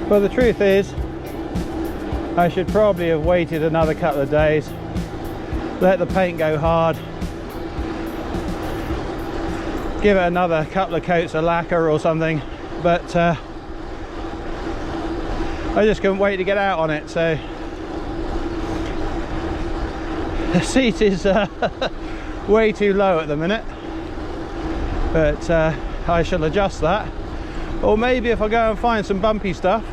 But the truth is, I should probably have waited another couple of days, let the paint go hard, give it another couple of coats of lacquer or something, but I just couldn't wait to get out on it. So the seat is way too low at the minute, but I shall adjust that. Or maybe if I go and find some bumpy stuff,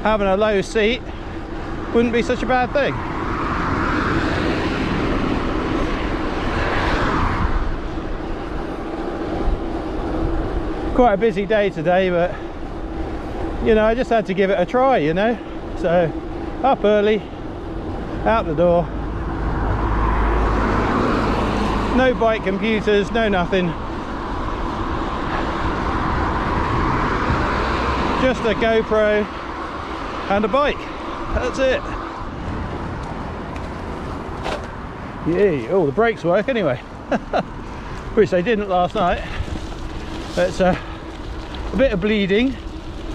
having a low seat wouldn't be such a bad thing. Quite a busy day today, but you know, I just had to give it a try, you know. So up early, out the door, no bike computers, no nothing, just a GoPro and a bike. That's it. Yay. Oh, the brakes work anyway. Which they didn't last night. It's a bit of bleeding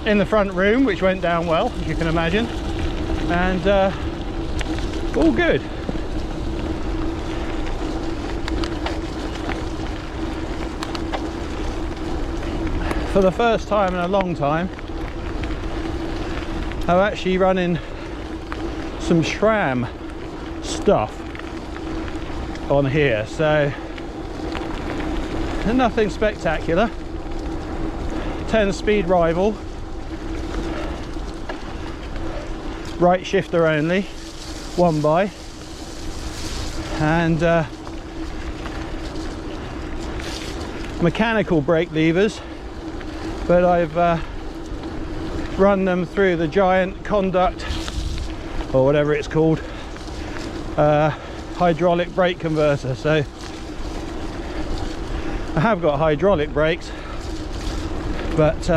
in the front room, which went down well, as you can imagine, and all good. For the first time in a long time, I'm actually running some Sram stuff on here, so nothing spectacular. 10-speed rival, right shifter only, 1x, and mechanical brake levers, but I've run them through the giant conduct, or whatever it's called, hydraulic brake converter. So I have got hydraulic brakes, but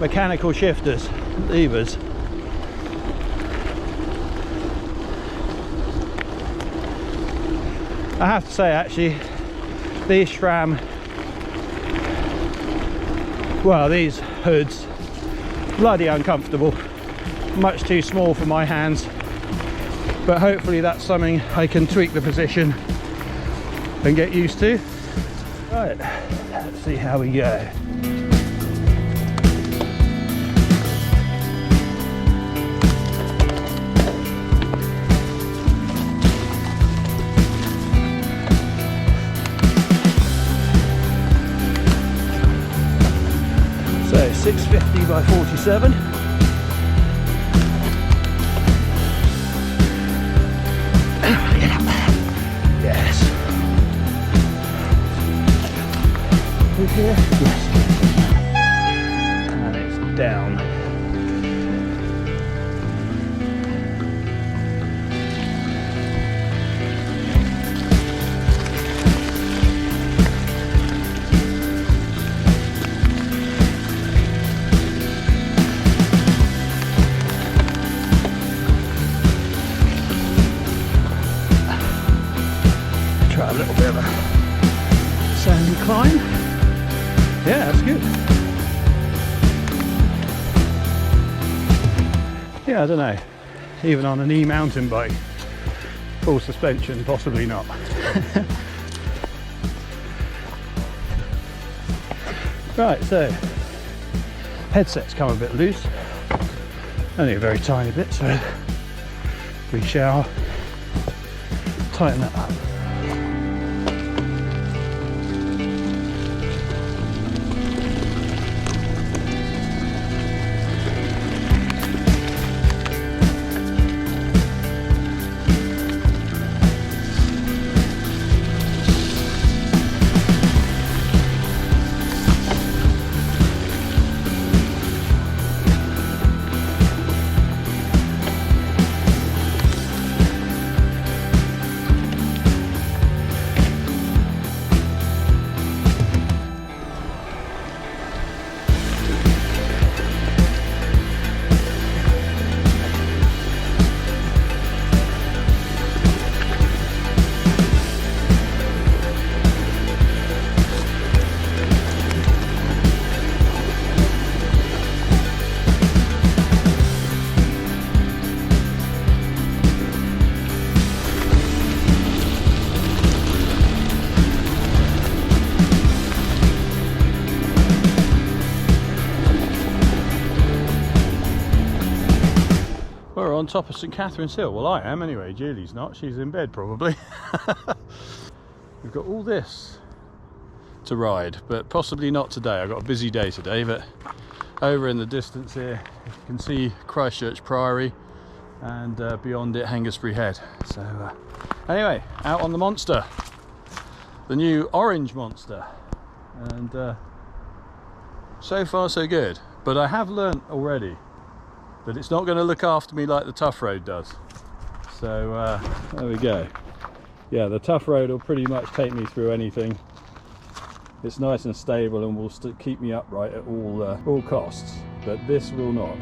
mechanical shifters, levers. I have to say, actually, these Sram, well, these hoods, bloody uncomfortable, much too small for my hands, but hopefully that's something I can tweak the position and get used to. Right, let's see how we go. So 650 by 47. Yes. Through here? Yes. And it's down. Try a little bit of a sandy climb. Yeah, that's good. Yeah, I don't know. Even on an e-mountain bike, full suspension, possibly not. Right, so headset's come a bit loose. Only a very tiny bit, so we shall tighten that up. on top of St Catherine's Hill. Well, I am anyway. Julie's not. She's in bed probably. We've got all this to ride, but possibly not today. I've got a busy day today, but over in the distance here you can see Christchurch Priory, and beyond it Hengistbury Head. So anyway, out on the Monster, the new orange Monster, and so far so good. But I have learnt already that it's not going to look after me like the Tough Road does. So there we go. Yeah, the Tough Road will pretty much take me through anything. It's nice and stable and will keep me upright at all costs, but this will not.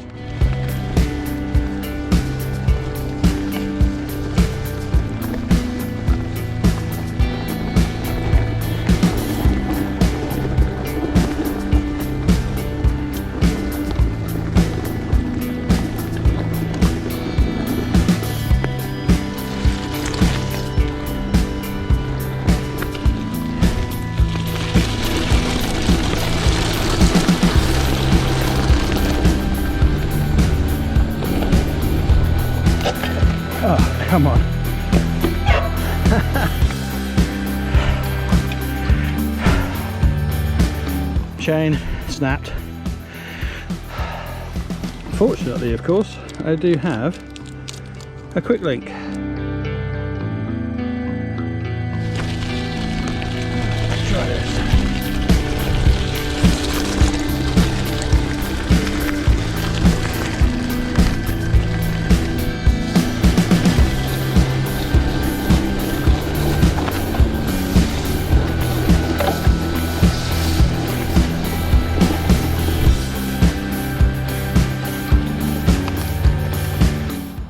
Oh, come on. Chain snapped. Fortunately, of course, I do have a quick link. Let's try this.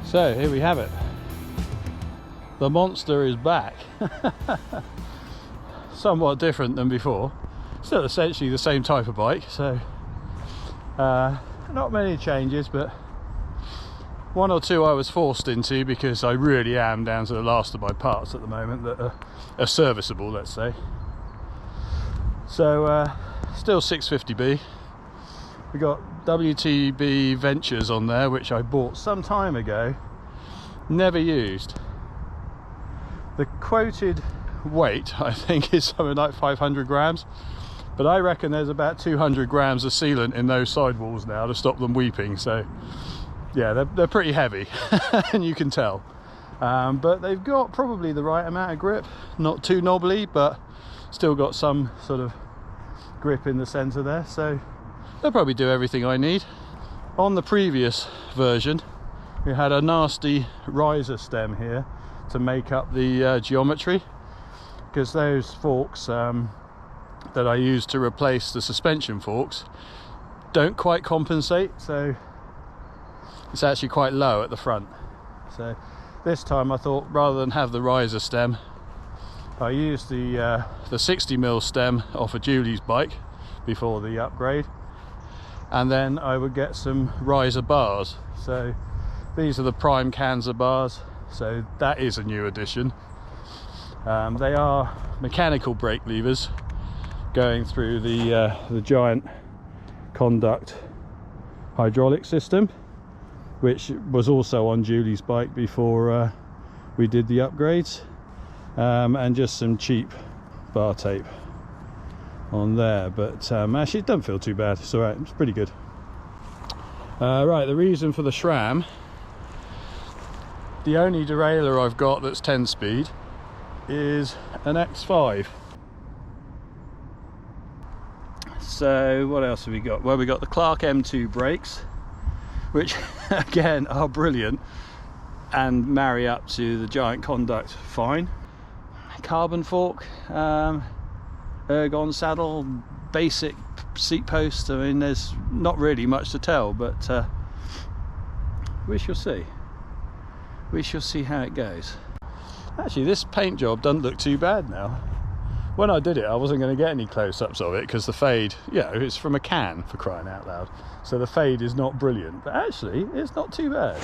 So here we have it. The Monster is back. Somewhat different than before. Still essentially the same type of bike, so not many changes, but one or two I was forced into because I really am down to the last of my parts at the moment that are serviceable, let's say. So still 650B. We got WTB Ventures on there, which I bought some time ago, never used. The quoted weight I think is something like 500 grams, but I reckon there's about 200 grams of sealant in those sidewalls now to stop them weeping. So yeah, they're pretty heavy and you can tell, but they've got probably the right amount of grip, not too knobbly, but still got some sort of grip in the center there, so they'll probably do everything I need. On the previous version we had a nasty riser stem here to make up the geometry, because those forks that I used to replace the suspension forks don't quite compensate, so it's actually quite low at the front. So this time I thought, rather than have the riser stem, I used the 60mm stem off of Julie's bike before the upgrade, and then I would get some riser bars. So these are the Prime Kanza bars, so that is a new addition. They are mechanical brake levers going through the giant conduct hydraulic system, which was also on Julie's bike before we did the upgrades, and just some cheap bar tape on there, but actually it doesn't feel too bad. It's alright, it's pretty good. Right, the reason for the SRAM, the only derailleur I've got that's 10 speed is an X5. So what else have we got? Well, we got the Clark M2 brakes, which again are brilliant and marry up to the giant conduct fine. Carbon fork, ergon saddle, basic seat post. I mean, there's not really much to tell, but we shall see. We shall see how it goes. Actually, this paint job doesn't look too bad now. When I did it, I wasn't going to get any close-ups of it because the fade, yeah, it's from a can, for crying out loud. So the fade is not brilliant, but actually it's not too bad.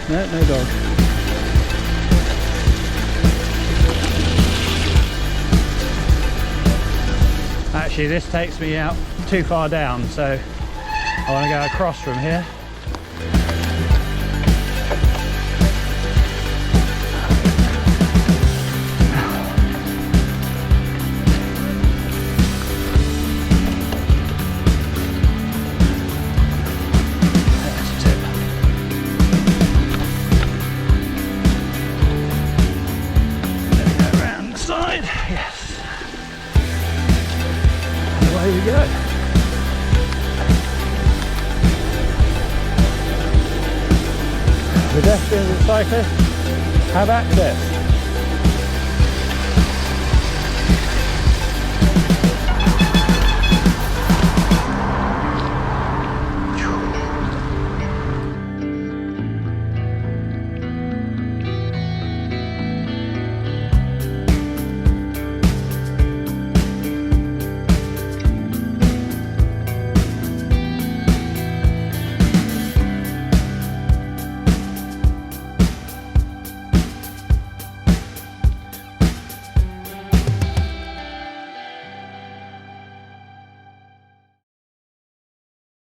No, no dog. Actually, this takes me out too far down, so I want to go across from here. Yes. Away we go. Pedestrians and cyclists have access.